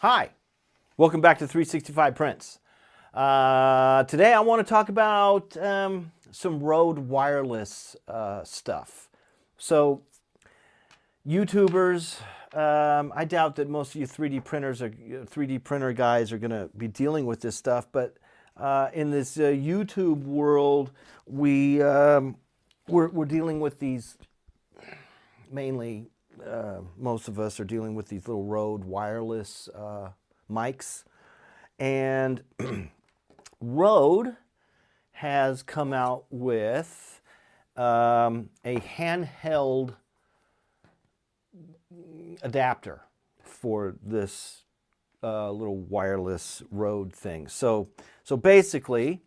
Hi, welcome back to 365 Prints. Today I want to talk about some Rode wireless stuff. So YouTubers, I doubt that most of you 3D printer guys are going to be dealing with this stuff, but in this YouTube world, we're dealing with these mainly. Most of us are dealing with these little Rode wireless mics, and Rode has come out with a handheld adapter for this little wireless Rode thing. So basically,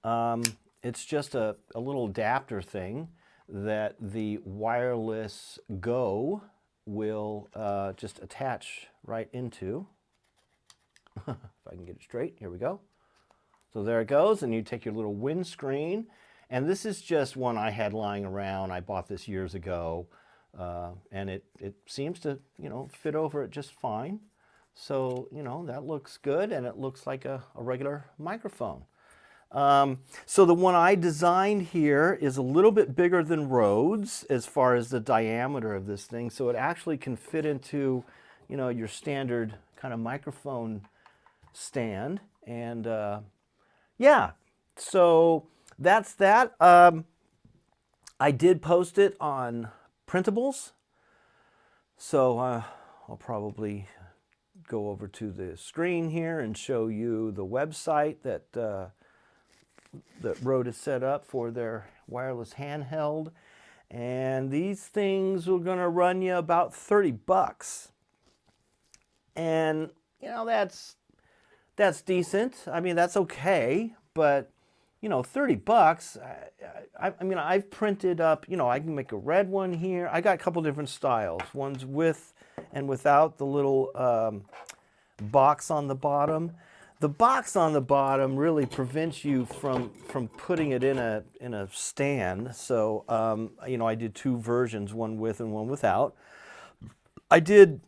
it's just a little adapter thing that the wireless Go will just attach right into. If I can get it straight, here we go. So there it goes, and you take your little windscreen, and this is just one I had lying around. I bought this years ago, and it seems to, fit over it just fine. So, that looks good, and it looks like a regular microphone. So the one I designed here is a little bit bigger than Rode's as far as the diameter of this thing, so it actually can fit into, your standard kind of microphone stand. And yeah, so that's that. I did post it on Printables, so I'll probably go over to the screen here and show you the website that Rode is set up for their wireless handheld, and these things are going to run you about 30 bucks, and that's decent. I mean, that's okay, but 30 bucks. I mean, I've printed up. I can make a red one here. I got a couple different styles. One's with and without the little box on the bottom. The box on the bottom really prevents you from putting it in a stand. So I did two versions, one with and one without. I did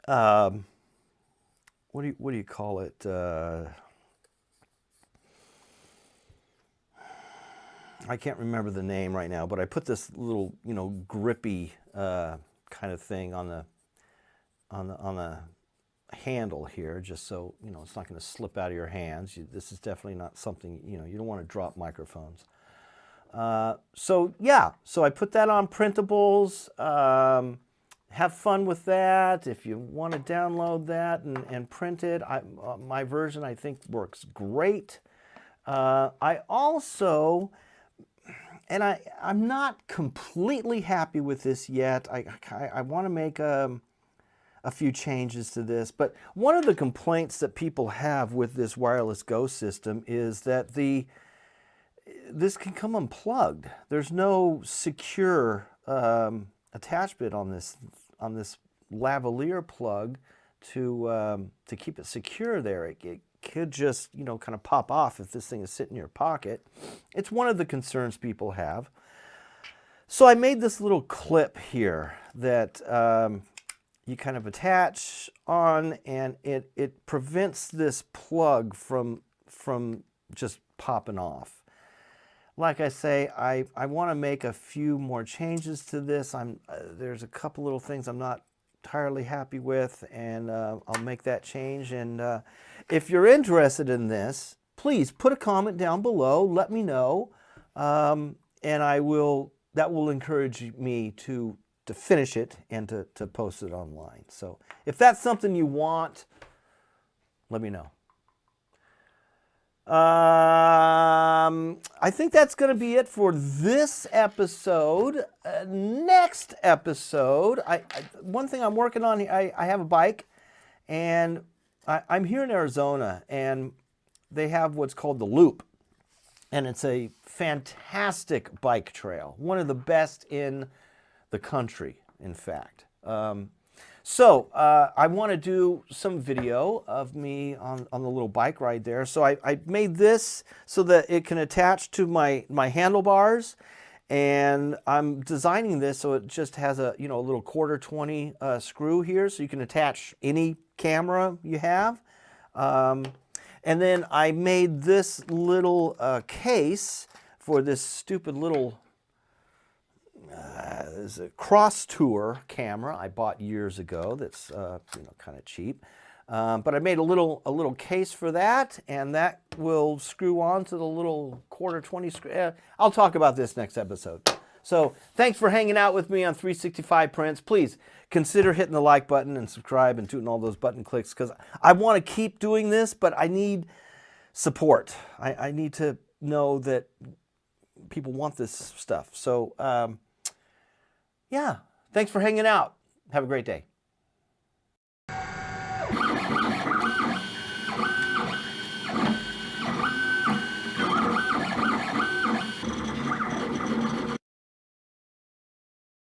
what do you call it? I can't remember the name right now, but I put this little grippy kind of thing on the handle here, just so it's not going to slip out of your hands. This is definitely not something you don't want to drop microphones. So I put that on Printables. Have fun with that. If you want to download that and print it, my version I think works great. I also, and I'm not completely happy with this yet. I want to make a few changes to this, but one of the complaints that people have with this wireless Go system is that this can come unplugged. There's no secure attachment on this lavalier plug to keep it secure there. It could just kind of pop off if this thing is sitting in your pocket. It's one of the concerns people have. So I made this little clip here that you kind of attach on, and it prevents this plug from just popping off. Like I say, I want to make a few more changes to this. There's a couple little things I'm not entirely happy with, and I'll make that change. And if you're interested in this, please put a comment down below. Let me know, and that will encourage me to finish it and to post it online. So if that's something you want, let me know. I think that's going to be it for this episode. Next episode, one thing I'm working on, I have a bike, and I'm here in Arizona, and they have what's called the Loop, and it's a fantastic bike trail, one of the best in the country, in fact. So I want to do some video of me on the little bike ride there. So I made this so that it can attach to my handlebars, And I'm designing this so it just has a, you know, a little 1/4 20 screw here, so you can attach any camera you have. And then I made this little case for this stupid little is a cross tour camera I bought years ago. That's you know, kind of cheap. But I made a little case for that, and that will screw on to the little 1/4 20 screw. I'll talk about this next episode. So thanks for hanging out with me on 365 Prints. Please consider hitting the like button and subscribe and doing all those button clicks, because I want to keep doing this, but I need support. I need to know that people want this stuff. So yeah, thanks for hanging out. Have a great day.